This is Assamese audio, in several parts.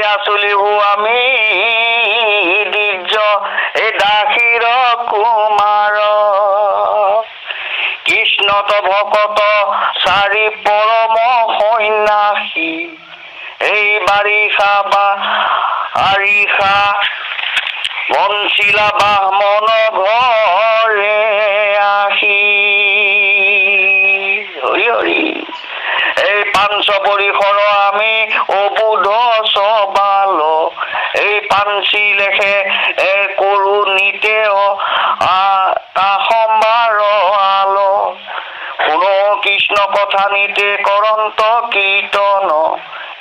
আচলিহো আমি দিৰ্য এই দাসীৰ কুমাৰ কৃষ্ণত ভকত চাৰি পৰম সন্যাসী এই বাৰিষা বা আৰিষা বঞ্চিলা বামন ঘৰে আহি হৰি হৰি এই পাঞ্চ পৰিসৰ আমি অবুধ সবাল এই পাঞ্চি লেখে কৰো নিতে সম্ভাৰ আল শুনো কৃষ্ণ কথা নিতে কৰন্ত কীৰ্তন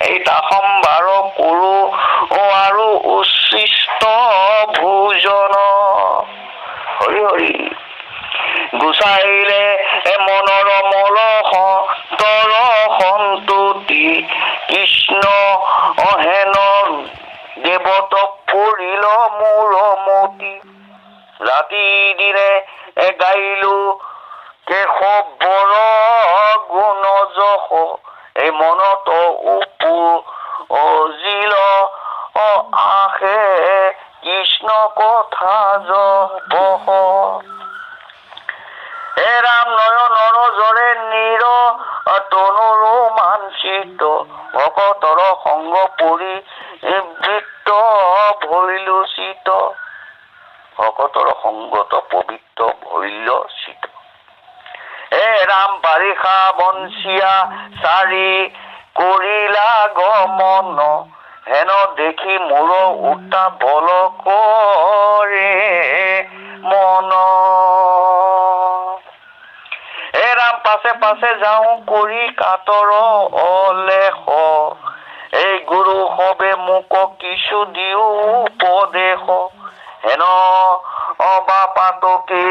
এইটা সম্ভাৰ কৰো আৰু উচ্ছিষ্ট ভোজন হৰি হৰি গুচাইলে মনৰ মলহ তৰ সন্ততি কৃষ্ণ হেন দেৱত পৰিল মোৰ মতি ৰাতি দিনে গাইলো কেশৱৰ গুণ যশ এই মনত উপজিল আশে কৃষ্ণ কথা জপহ হে ৰাম নয়নৰ জৰে নীৰ তনুৰ মানচিত ভকতৰ সংগ পৰি বৃত্ত ভৈলো চিত ভকতৰ সংগত পবিত্ৰ ভৈল চিত হে ৰাম বাৰিষা বঞ্চিয়া চাৰি কৰিলা গমন হেন দেখি মোৰ উতা বল কৰে মন হে ৰাম পাছে পাছে যাওঁ কৰি কাতৰ অলেখ এই গুৰু সবে মোক কিছু দিও উপদেশ হেন বা পাতকে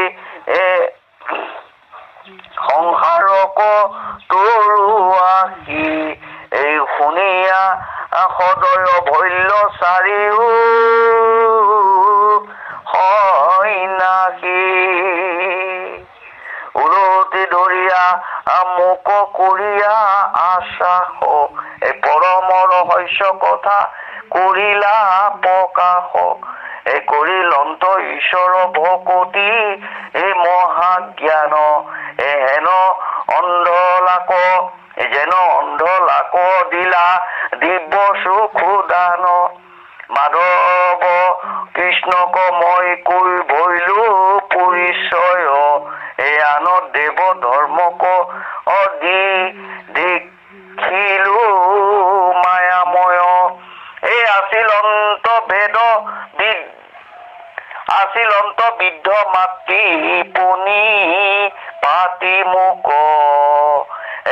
সংসাৰক তৰু আহি এই শুনিয়া সদয় ভৈল্য চাৰিও সন্যাসী উলটি ধৰিয়া মোক কৰিয়া আশা এই পৰম ৰহস্য কথা কৰিলা প্ৰকাশ এই কৰিলন্ত ঈশ্বৰ ভকতি এই মহাজ্ঞান হেন অন্ধলাক যেন অন্ধলাক দিলা দিব্য সুখ দান মাধৱ কৃষ্ণক মই কৈ ভৈলো পৰিচয় এই আন দেৱ ধৰ্মক দি দেখিলো মায়াময় এই আছিল বৃদ্ধ মাতৃ পুনি পাতি মোক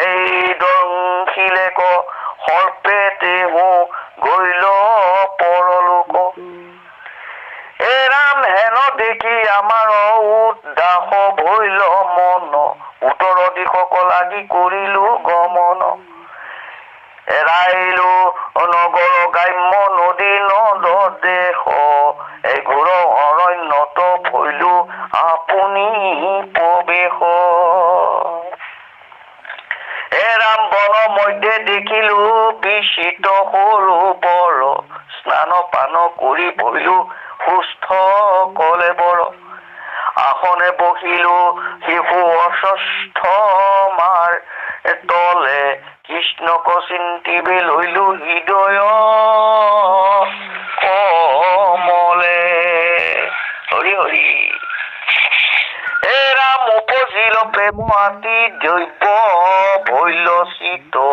এই দংশিলেক সৰ্পে তেহো গৈল পৰলোক এই ৰাম হেন দেখি আমাৰ উদাস ভৈল মন উত্তৰ দিশক লাগি কৰিলো গমন এৰাইলো নগৰ গ্ৰাম্য নদী নদ দেশ এই ঘোৰ অৰণ্যত ভৈলো আপুনি প্ৰৱেশ হে ৰাম বন মধ্যে দেখিলো বিচিত সৰোবৰ স্নান পান কৰি ভৈলো সুস্থ কলেবৰ আসনে বহিলো শিশু অস্বস্থ মাৰ তলে কৃষ্ণক চিন্তিবে লৈলো হৃদয় কমলে হৰি হৰি হে ৰাম উপজিল প্ৰেম আতি দৈৱ ভৈল চিত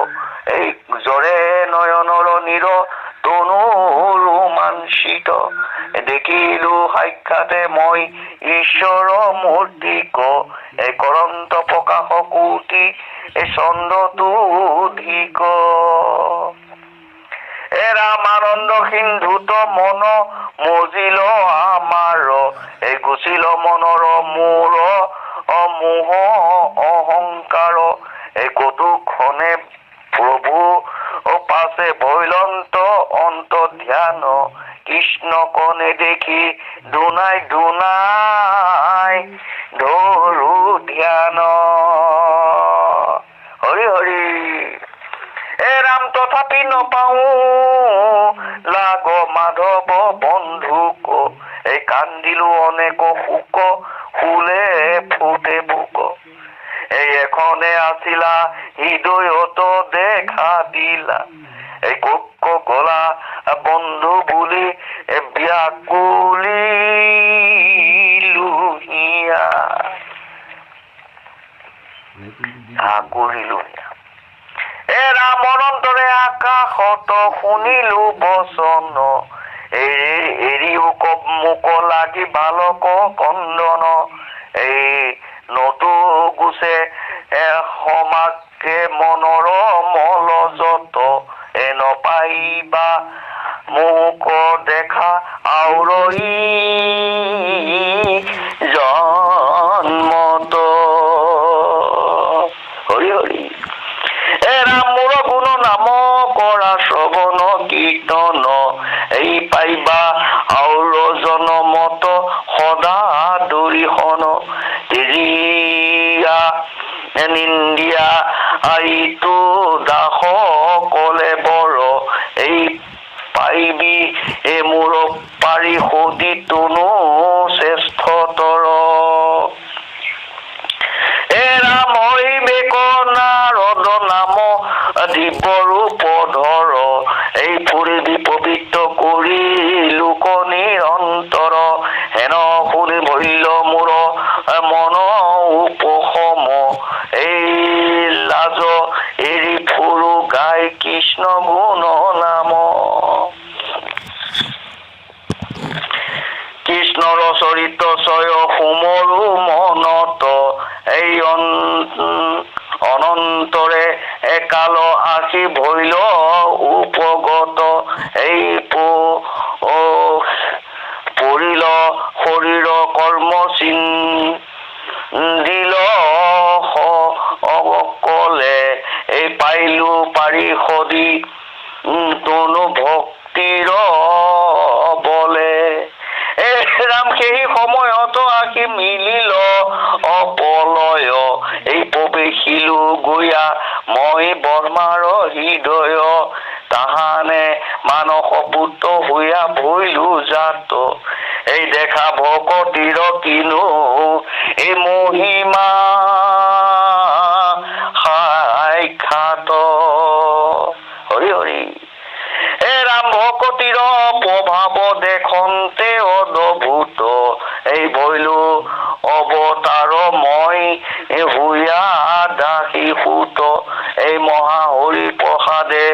এই জৰে নয়নৰ নীৰ তনুৰ মানচিত দেখিলো সাক্ষাতে মই ঈশ্বৰ মূৰ্তিক এই কৰন্ত প্ৰকাশ কোটি এই চন্দ্ৰটো ধিক হে ৰাম আনন্দ সিন্ধুত মন মজিল আমাৰ এই গুচিল মনৰ মোৰ মোহ অহংকাৰ এই কটুক্ষণে প্ৰভু পাছে ভৈলন্ত অন্ত ধ্যান কৃষ্ণক নেদেখি দুনাই দুনাই ধৰো ধ্যান হৰি হৰি হে ৰাম তথাপি নপাওঁ মাধৱ বন্ধুক এই কান্দিলো অনেক শোক ফুলে ফুটে বুক এই এখনে আছিলা হৃদয়ত দেখা দিলা এই কক গলা বন্ধু বুলি ব্যাকুলিলো হিয়া কৰিলো ৰাম অনন্তৰে আকাশত শুনিলো বচন এৰিও মোক লাগি বালক কন্দন এই নতু গুছে সমাকে মনৰ মল যত নপাইবা মোক দেখা আউৰই জন্মত হৰি হৰি ৰাম মোৰ গুণ নাম কৰা শ্ৰৱণ কীৰ্তন এই পাইবা আউৰ জনমত সদা দৰিহন এৰিয়া নিন্দিয়া আইতো দাস কলে বৰ এই পাইবি মোৰ পাৰি সদি তনু শ্ৰেষ্ঠতৰ ৰাম হৰিবেক নাৰদ নাম দিব্যৰূপ ধৰ এই ফুৰিবি পবিত্ৰ কৰি লোক নিৰন্তৰ হেন শুনি ভৈল মোৰ মন উপশম এই লাজ এৰি ফুৰু গাই কৃষ্ণ গুণ নাম কৃষ্ণৰ চৰিত ছয় সুমৰু মনত এই অনন্তৰে একাল আশী ভৈল উপগত এই পৰিল শৰীৰ কৰ্ম দিল কলে এই পাইলো পাৰিষদি তনু ভক্তিৰ বলে ৰাম সেই সময়ত আহি মিলিল অপলয় এই প্ৰৱেশিলো গৈ মই বৰ্মাৰ হৃদয় তাহানে মানস পুত্ৰ হৈয়া ভৈলো জাত এই দেখা ভকতিৰ কিনো এই মহিমা সাক্ষাৎ হৰি হৰি ৰাম ভকতিৰ প্ৰভাৱ দেখন্তে অদ্ভুত এই ভৈলো অৱতাৰ মই হুয়া দাসী সুত এই মহা হৰি প্ৰসাদে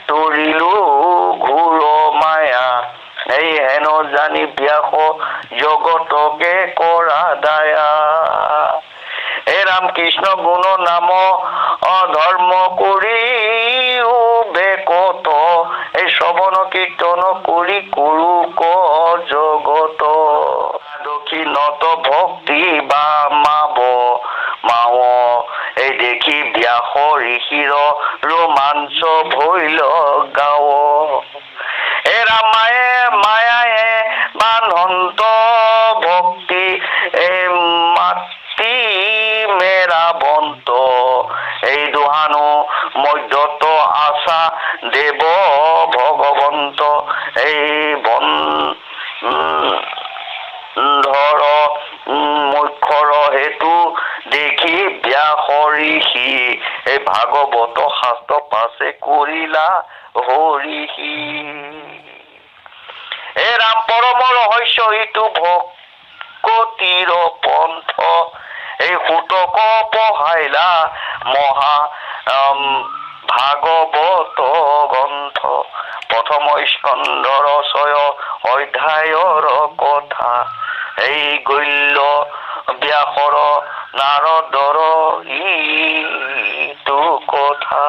তৰিলো ঘোৰ মায়া এই হেন জানি ব্যাস জগতকে কৰা দায়া ৰাম কৃষ্ণ গুণ নাম ধৰ্ম কৰি বেকত এই শ্ৰৱণ কীৰ্তন কৰি কৰো ক জগত দক্ষিণত ভক্তি বা মাৱ এই দেখি ব্যাস ঋষিৰ ৰোমাঞ্চ ভৈল গাঁও ৰামায়ে মায়ায়ে বান্ধন্ত ভক্তি মাতি মেৰা বন্ত এই দুহানো মধ্যত আশা দেৱ ভগৱন্ত এই ধৰ মুখ্যৰ হেতু দেখি ব্যাস ঋষি এই ভাগৱত শাস্ত্ৰ পাছে কৰিলা হৰিষি ৰাম পৰম ৰহস্য ইটো ভকতিৰ পন্থ এই সুতক পঢ়াইলা মহা ভাগৱত গ্ৰন্থ প্ৰথম স্কন্ধৰ 6 অধ্যায়ৰ কথা এই গল্য ব্যাসৰ নাৰদৰ ইটো কথা